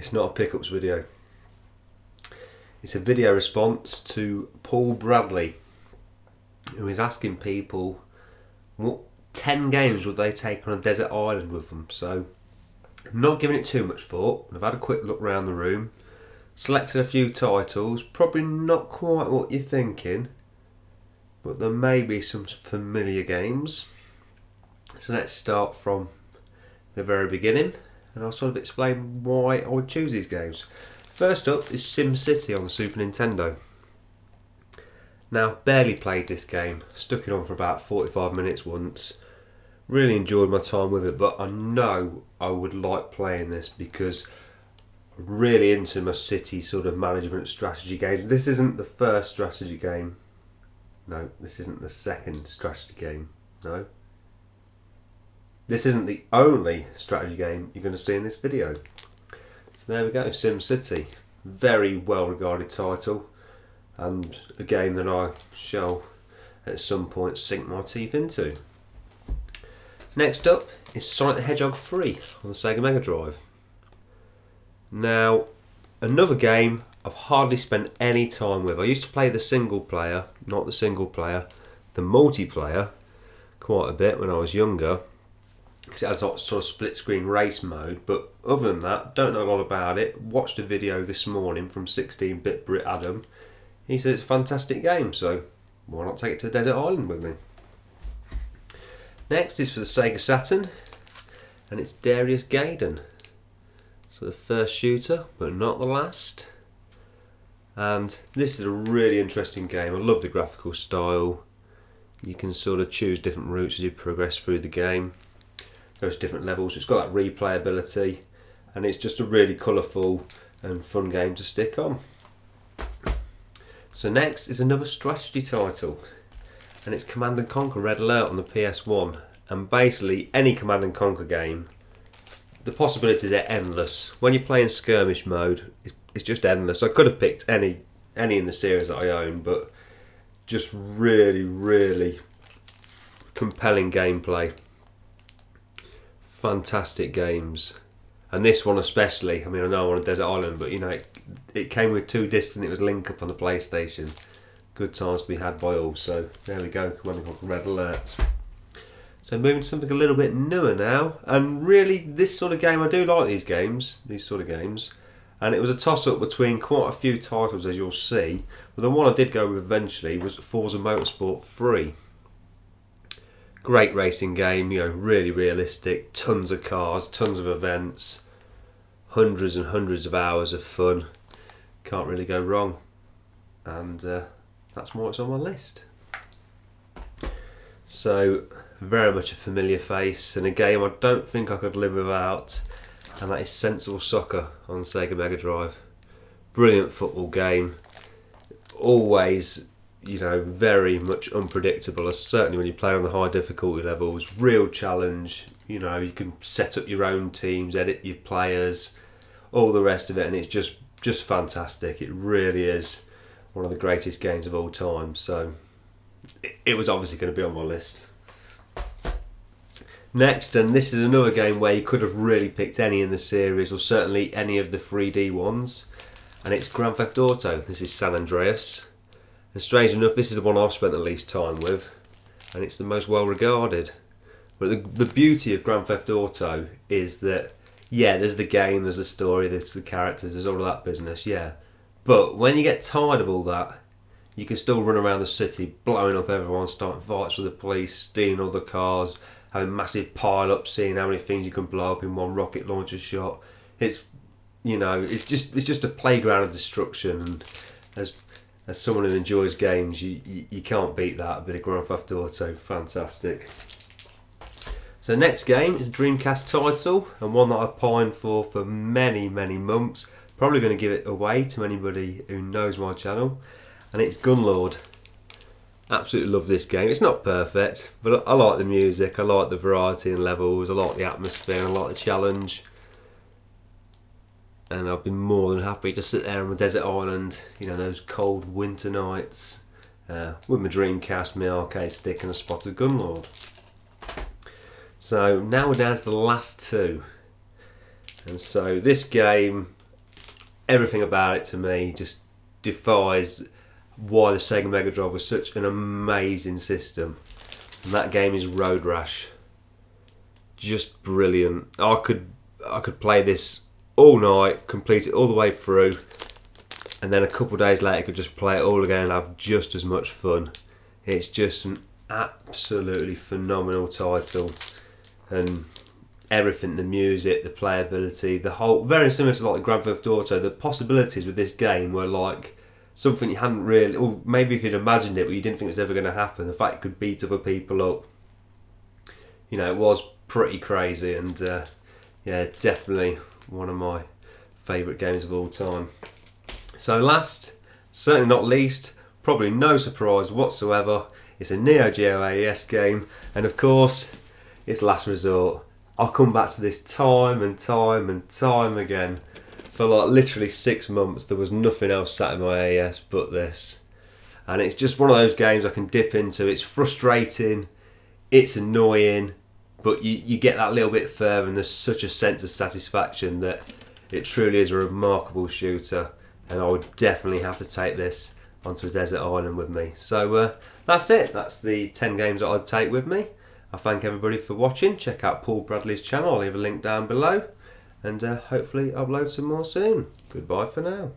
It's not a pickups video. It's a video response to Paul Bradley, who is asking people what 10 games would they take on a desert island with them. So I'm not giving it too much thought. I've had a quick look around the room, selected a few titles, probably not quite what you're thinking, but there may be some familiar games. So let's start from the very beginning, and I'll sort of explain why I would choose these games. First up is SimCity on the Super Nintendo. Now, I've barely played this game, stuck it on for about 45 minutes once, really enjoyed my time with it, but I know I would like playing this because I'm really into my city sort of management strategy games. This isn't the first strategy game. No, this isn't the second strategy game. No. This isn't the only strategy game you're going to see in this video. So there we go, SimCity. Very well regarded title, and a game that I shall at some point sink my teeth into. Next up is Sonic the Hedgehog 3 on the Sega Mega Drive. Now, another game I've hardly spent any time with. I used to play the single player, not the single player, the multiplayer quite a bit when I was younger, because it has that sort of split screen race mode, but other than that, don't know a lot about it. Watched a video this morning from 16-bit Brit Adam. He said it's a fantastic game, so why not take it to a desert island with me? Next is for the Sega Saturn, and it's Darius Gayden. So the first shooter, but not the last. And this is a really interesting game. I love the graphical style. You can sort of choose different routes as you progress through the game. Goes to different levels. It's got that replayability, and it's just a really colourful and fun game to stick on. So next is another strategy title, and it's Command & Conquer Red Alert on the PS1. And basically any Command & Conquer game, the possibilities are endless. When you're playing skirmish mode, it's just endless. I could have picked any in the series that I own, but just really compelling gameplay. Fantastic games, and this one especially. I mean, I know I'm on a desert island, but you know, it came with 2 discs and it was link up on the PlayStation. Good times to be had by all. So there we go, Command & Conquer Red Alert. So moving to something a little bit newer now, and really this sort of game, I do like these sort of games, and it was a toss up between quite a few titles, as you'll see, but the one I did go with eventually was Forza Motorsport 3. Great racing game, you know, really realistic, tons of cars, tons of events, hundreds and hundreds of hours of fun. Can't really go wrong, and that's why it's on my list. So, very much a familiar face, and a game I don't think I could live without, and that is Sensible Soccer on Sega Mega Drive. Brilliant football game, always, you know, very much unpredictable, certainly when you play on the high difficulty levels. Real challenge, you know, you can set up your own teams, edit your players, all the rest of it, and it's just fantastic. It really is one of the greatest games of all time, so it was obviously going to be on my list. Next, and this is another game where you could have really picked any in the series, or certainly any of the 3D ones, and it's Grand Theft Auto. This is San Andreas. And strange enough, this is the one I've spent the least time with, and it's the most well regarded. But the beauty of Grand Theft Auto is that, yeah, there's the game, there's the story, there's the characters, there's all of that business, yeah. But when you get tired of all that, you can still run around the city, blowing up everyone, starting fights with the police, stealing all the cars, having massive pile-ups, seeing how many things you can blow up in one rocket launcher shot. It's, you know, it's just a playground of destruction, and as someone who enjoys games, you can't beat that. A bit of Grand Theft Auto, fantastic. So next game is a Dreamcast title, and one that I've pined for many months. Probably going to give it away to anybody who knows my channel, and it's Gunlord. Absolutely love this game. It's not perfect, but I like the music, I like the variety and levels, I like the atmosphere, I like the challenge. And I've been more than happy to sit there on the desert island, you know, those cold winter nights, with my Dreamcast, my arcade stick, and a spot of Gunlord. So now we're down to the last two. And so this game, everything about it to me just defies why the Sega Mega Drive was such an amazing system. And that game is Road Rash. Just brilliant. I could play this all night, complete it all the way through, and then a couple of days later could just play it all again and have just as much fun. It's just an absolutely phenomenal title, and everything, the music, the playability, the whole, very similar to like the Grand Theft Auto. The possibilities with this game were like something you hadn't really, or maybe if you'd imagined it but you didn't think it was ever going to happen. The fact it could beat other people up, you know, it was pretty crazy. And yeah, definitely one of my favourite games of all time. So last, certainly not least, probably no surprise whatsoever, it's a Neo Geo AES game, and of course it's Last Resort. I'll come back to this time and time and time again. For like literally 6 months there was nothing else sat in my AES but this, and it's just one of those games I can dip into. It's frustrating, it's annoying, but you get that little bit further and there's such a sense of satisfaction that it truly is a remarkable shooter, and I would definitely have to take this onto a desert island with me. So that's it. That's the 10 games that I'd take with me. I thank everybody for watching. Check out Paul Bradley's channel. I'll leave a link down below, and hopefully upload some more soon. Goodbye for now.